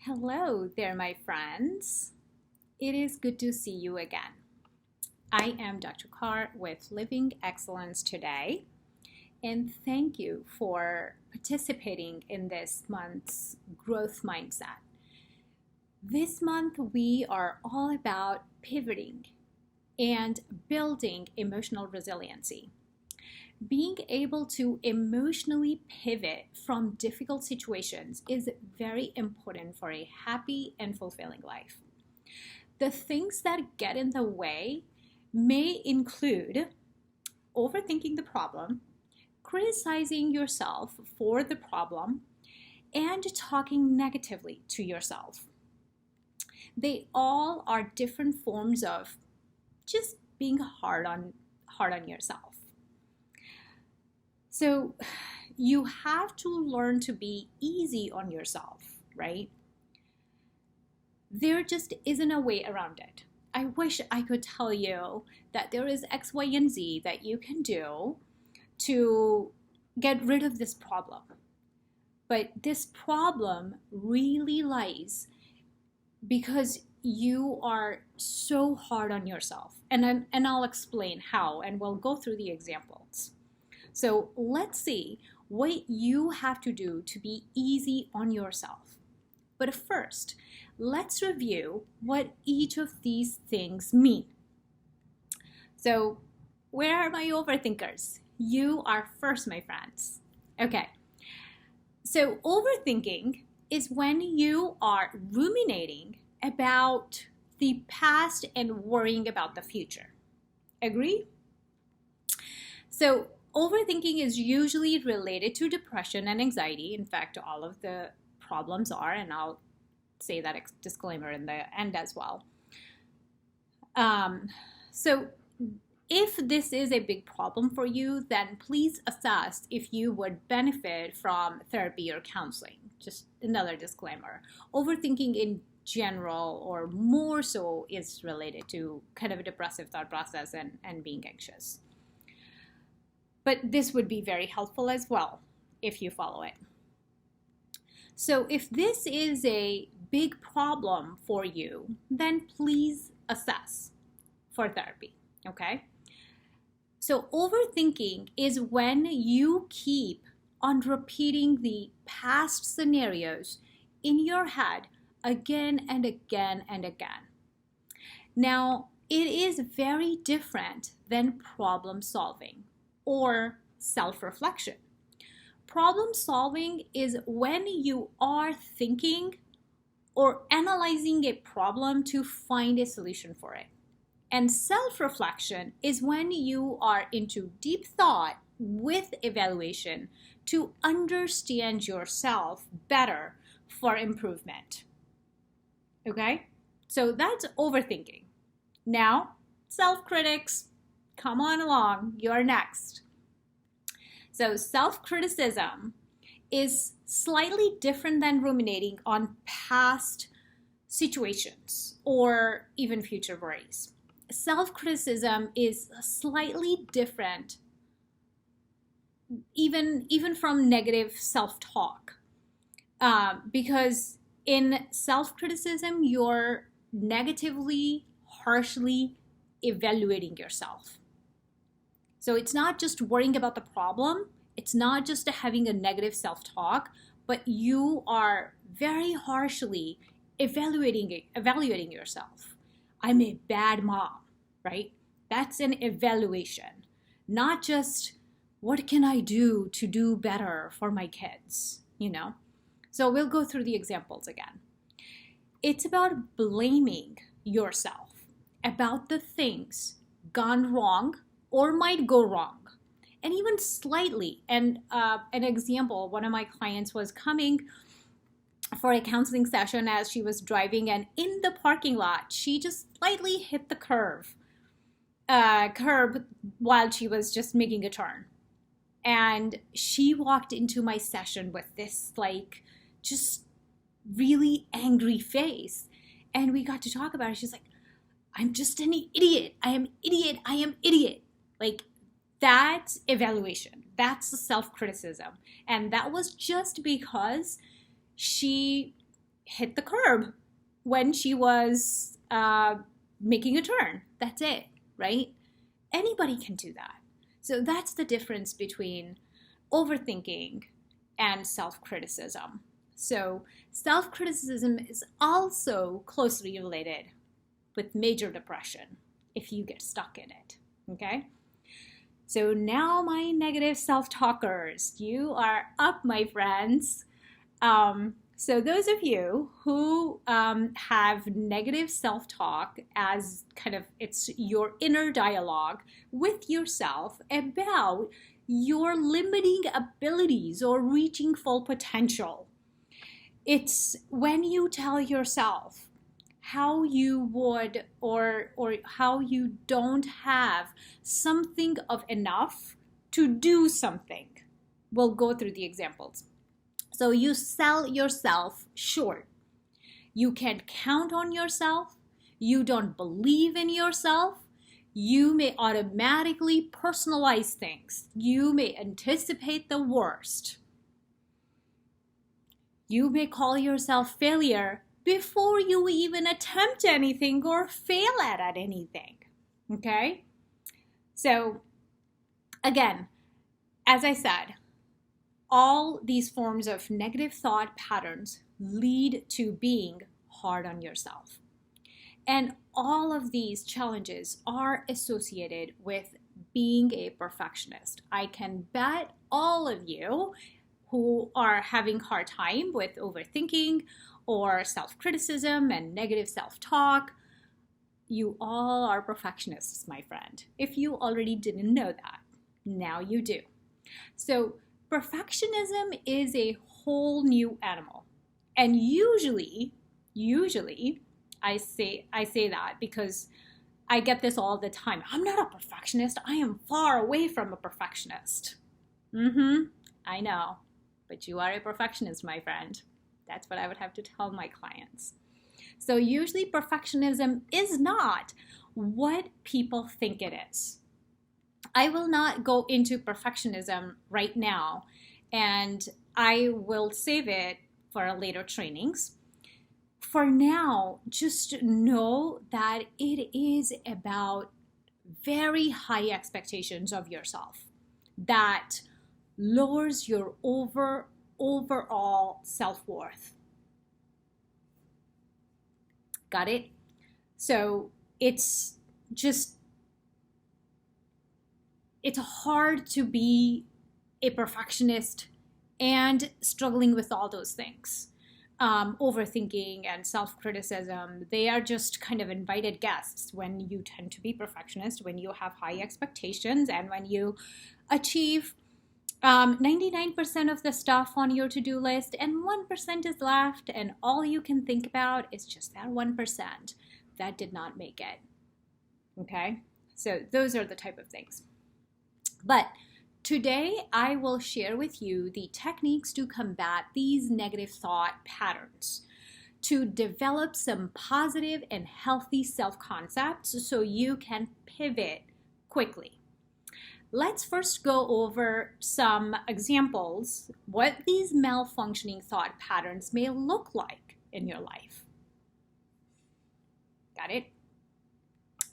Hello there, my friends. It is good to see you again. I am Dr. Carr with Living Excellence today, and thank you for participating in this month's growth mindset. This month, we are all about pivoting and building emotional resiliency. Being able to emotionally pivot from difficult situations is very important for a happy and fulfilling life. The things that get in the way may include overthinking the problem, criticizing yourself for the problem, and talking negatively to yourself. They all are different forms of just being hard on yourself. So you have to learn to be easy on yourself, right? There just isn't a way around it. I wish I could tell you that there is X, Y, and Z that you can do to get rid of this problem. But this problem really lies because you are so hard on yourself. And I'll explain how, and we'll go through the examples. So let's see what you have to do to be easy on yourself. But first, let's review what each of these things mean. So where are my overthinkers? You are first, my friends. Okay. So overthinking is when you are ruminating about the past and worrying about the future. Agree? So overthinking is usually related to depression and anxiety. In fact, all of the problems are, and I'll say that disclaimer in the end as well. So if this is a big problem for you, then please assess if you would benefit from therapy or counseling. Just another disclaimer. Overthinking in general, or more so, is related to kind of a depressive thought process and being anxious. But this would be very helpful as well if you follow it. So if this is a big problem for you, then please assess for therapy, okay? So overthinking is when you keep on repeating the past scenarios in your head again and again and again. Now, it is very different than problem solving or self-reflection. Problem solving is when you are thinking or analyzing a problem to find a solution for it. And self-reflection is when you are into deep thought with evaluation to understand yourself better for improvement. Okay? So that's overthinking. Now, self-critics, come on along, you're next. So self-criticism is slightly different than ruminating on past situations or even future worries. Self-criticism is slightly different even from negative self-talk, because in self-criticism, you're negatively, harshly evaluating yourself. So it's not just worrying about the problem, it's not just having a negative self-talk, but you are very harshly evaluating yourself. I'm a bad mom, right? That's an evaluation, not just what can I do to do better for my kids, So we'll go through the examples again. It's about blaming yourself about the things gone wrong or might go wrong, and even slightly. And an example, one of my clients was coming for a counseling session as she was driving, and in the parking lot, she just slightly hit the curb while she was just making a turn. And she walked into my session with this just really angry face. And we got to talk about it. She's like, I'm just an idiot. I am idiot. I am idiot. That's evaluation. That's self-criticism. And that was just because she hit the curb when she was making a turn. That's it, right? Anybody can do that. So that's the difference between overthinking and self-criticism. So self-criticism is also closely related with major depression if you get stuck in it, okay? So now my negative self-talkers, you are up, my friends. So those of you who have negative self-talk as kind of it's your inner dialogue with yourself about your limiting abilities or reaching full potential. It's when you tell yourself how you would or how you don't have something of enough to do something. We'll go through the examples. So you sell yourself short. You can't count on yourself. You don't believe in yourself. You may automatically personalize things. You may anticipate the worst. You may call yourself failure before you even attempt anything or fail at anything. Okay? So, again, as I said, all these forms of negative thought patterns lead to being hard on yourself. And all of these challenges are associated with being a perfectionist. I can bet all of you who are having a hard time with overthinking or self-criticism and negative self-talk, you all are perfectionists, my friend. If you already didn't know that, now you do. So perfectionism is a whole new animal. And usually, I say that because I get this all the time. I'm not a perfectionist. I am far away from a perfectionist. I know, but you are a perfectionist, my friend. That's what I would have to tell my clients. So usually perfectionism is not what people think it is. I will not go into perfectionism right now, and I will save it for later trainings. For now, just know that it is about very high expectations of yourself that lowers your overall self-worth. Got it? So it's hard to be a perfectionist and struggling with all those things. Overthinking and self-criticism, they are just kind of invited guests when you tend to be perfectionist, when you have high expectations, and when you achieve 99% of the stuff on your to-do list and 1% is left, and all you can think about is just that 1% that did not make it. Okay? So those are the type of things. But today, I will share with you the techniques to combat these negative thought patterns, to develop some positive and healthy self-concepts so you can pivot quickly. Let's first go over some examples, what these malfunctioning thought patterns may look like in your life. Got it?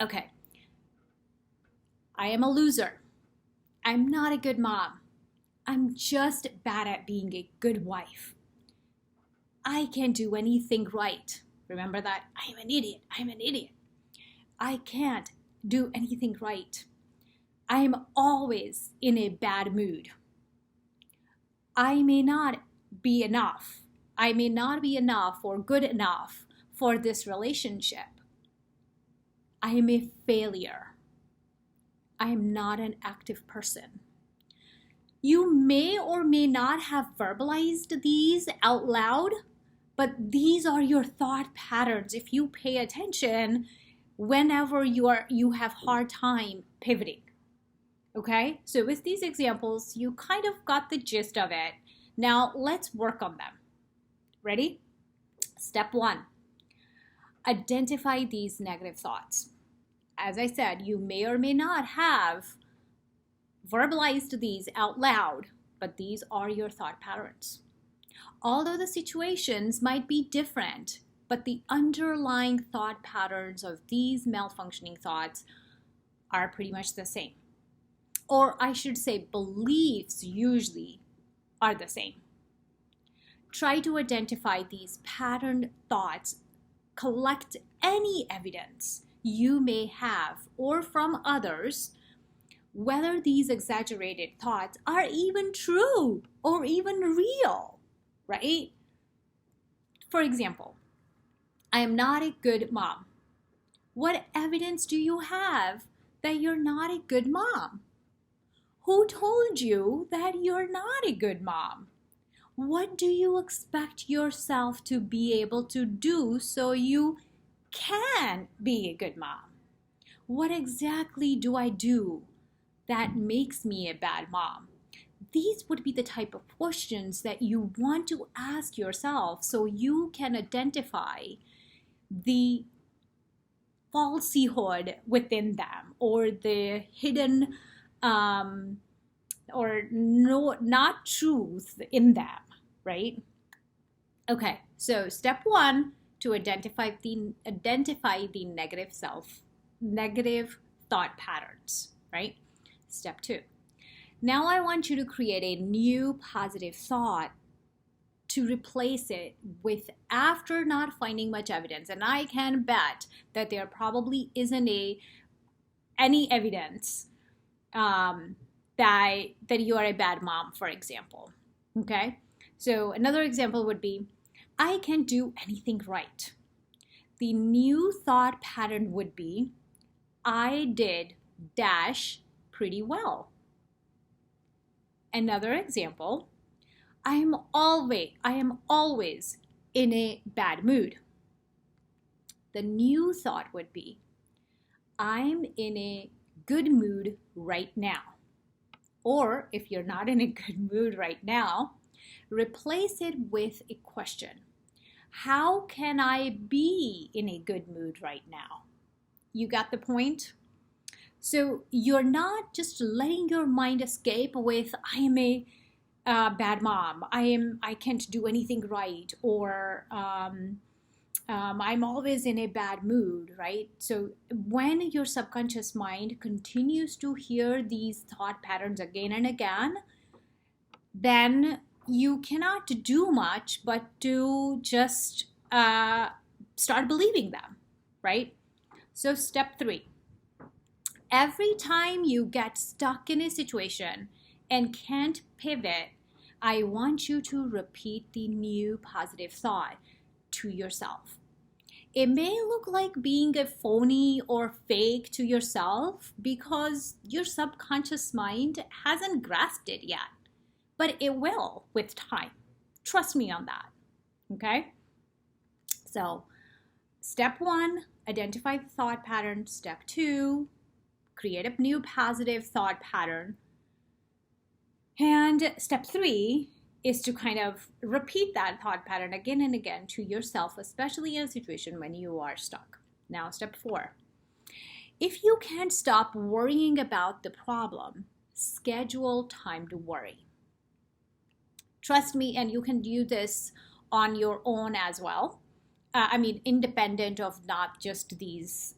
Okay. I am a loser. I'm not a good mom. I'm just bad at being a good wife. I can't do anything right. Remember that? I'm an idiot. I can't do anything right. I am always in a bad mood. I may not be enough. I may not be enough or good enough for this relationship. I am a failure. I am not an active person. You may or may not have verbalized these out loud, but these are your thought patterns if you pay attention whenever you have hard time pivoting. Okay? So with these examples, you kind of got the gist of it. Now let's work on them. Ready? Step 1. Identify these negative thoughts. As I said, you may or may not have verbalized these out loud, but these are your thought patterns. Although the situations might be different, but the underlying thought patterns of these malfunctioning thoughts are pretty much the same. Or I should say, beliefs usually are the same. Try to identify these patterned thoughts, collect any evidence you may have or from others, whether these exaggerated thoughts are even true or even real, right? For example, I am not a good mom. What evidence do you have that you're not a good mom? Who told you that you're not a good mom? What do you expect yourself to be able to do so you can be a good mom? What exactly do I do that makes me a bad mom? These would be the type of questions that you want to ask yourself so you can identify the falsehood within them or the hidden or no, not truth in them, right? Okay, so step one, to identify the negative thought patterns, right? Step two, now I want you to create a new positive thought to replace it with, after not finding much evidence. And I can bet that there probably isn't any evidence that you are a bad mom, for example. Okay? So another example would be, I can do anything right. The new thought pattern would be, I did dash pretty well. Another example, I am always in a bad mood. The new thought would be, I'm in a good mood right now. Or if you're not in a good mood right now, replace it with a question. How can I be in a good mood right now? You got the point? So you're not just letting your mind escape with, I am a bad mom, I can't do anything right, or I'm always in a bad mood, right? So when your subconscious mind continues to hear these thought patterns again and again, then you cannot do much but to just start believing them, right? So step three, every time you get stuck in a situation and can't pivot, I want you to repeat the new positive thought to yourself. It may look like being a phony or fake to yourself because your subconscious mind hasn't grasped it yet, but it will with time. Trust me on that, okay? So step one, identify the thought pattern. Step two, create a new positive thought pattern. And step three is to kind of repeat that thought pattern again and again to yourself, especially in a situation when you are stuck. Now, step four, if you can't stop worrying about the problem, schedule time to worry. Trust me, and you can do this on your own as well. Independent of not just these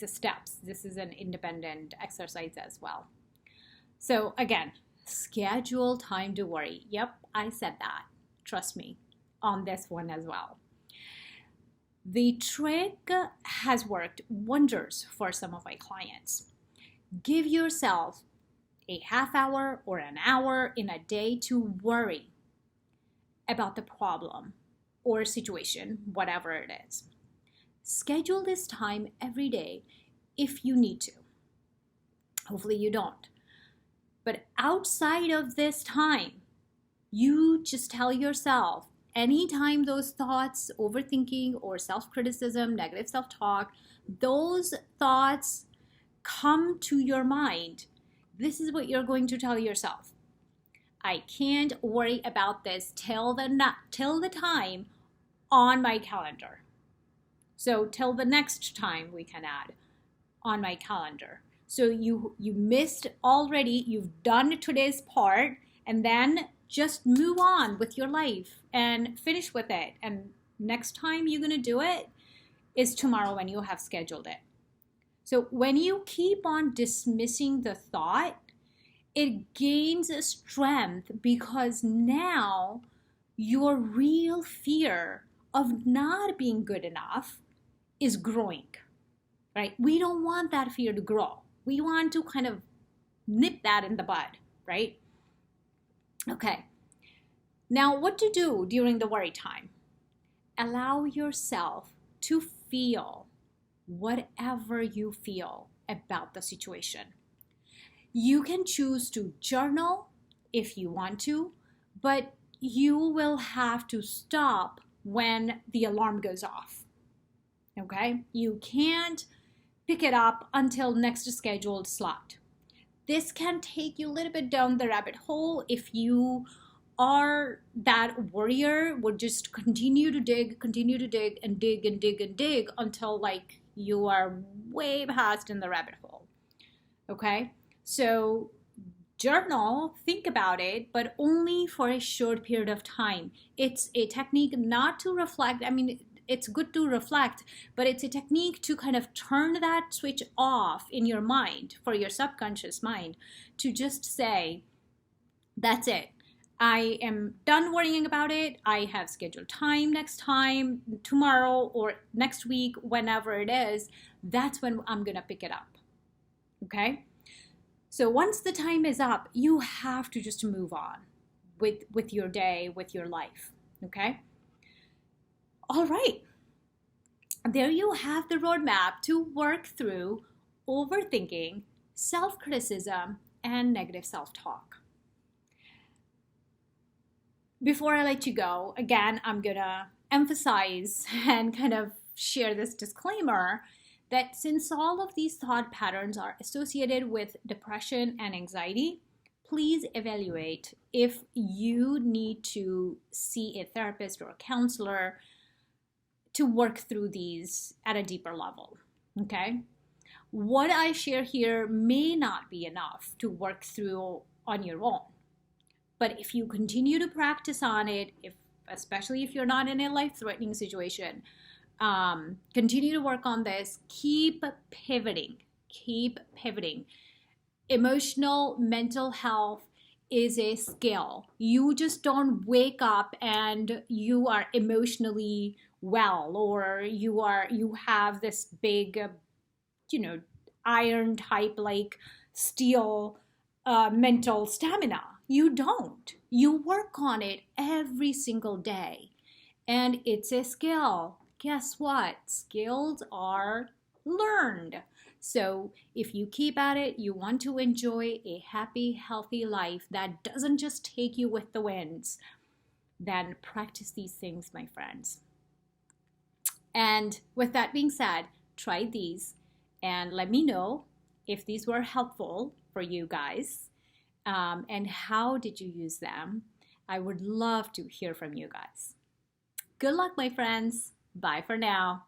steps. This is an independent exercise as well. So again, schedule time to worry. Yep, I said that. Trust me on this one as well. The trick has worked wonders for some of my clients. Give yourself a half hour or an hour in a day to worry about the problem or situation, whatever it is. Schedule this time every day if you need to. Hopefully you don't. But outside of this time, you just tell yourself, anytime those thoughts, overthinking or self-criticism, negative self-talk, those thoughts come to your mind, this is what you're going to tell yourself. I can't worry about this till the time on my calendar. So till the next time we can add on my calendar. So you missed already, you've done today's part, and then just move on with your life and finish with it. And next time you're going to do it is tomorrow when you have scheduled it. So when you keep on dismissing the thought, it gains a strength because now your real fear of not being good enough is growing, right? We don't want that fear to grow. We want to kind of nip that in the bud, right? Okay. Now, what to do during the worry time? Allow yourself to feel whatever you feel about the situation. You can choose to journal if you want to, but you will have to stop when the alarm goes off. Okay? You can't pick it up until next scheduled slot. This can take you a little bit down the rabbit hole if you are that warrior, would just continue to dig and dig until like you are way past in the rabbit hole. Okay? So journal, think about it, but only for a short period of time. It's a technique not to reflect. I mean, it's good to reflect, but it's a technique to kind of turn that switch off in your mind, for your subconscious mind, to just say, that's it. I am done worrying about it. I have scheduled time next time, tomorrow or next week, whenever it is. That's when I'm going to pick it up. Okay? So once the time is up, you have to just move on with your day, with your life. Okay? All right. There you have the roadmap to work through overthinking, self-criticism, and negative self-talk. Before I let you go, again, I'm going to emphasize and kind of share this disclaimer that since all of these thought patterns are associated with depression and anxiety, please evaluate if you need to see a therapist or a counselor to work through these at a deeper level, okay? What I share here may not be enough to work through on your own. But if you continue to practice on it, especially if you're not in a life-threatening situation, continue to work on this. Keep pivoting. Emotional, mental health is a skill. You just don't wake up and you are emotionally well, or you have this big, iron type like steel mental stamina. You don't. You work on it every single day. And it's a skill. Guess what? Skills are learned. So if you keep at it, you want to enjoy a happy, healthy life that doesn't just take you with the winds, then practice these things, my friends. And with that being said, try these and let me know if these were helpful for you guys. And how did you use them? I would love to hear from you guys. Good luck, my friends. Bye for now.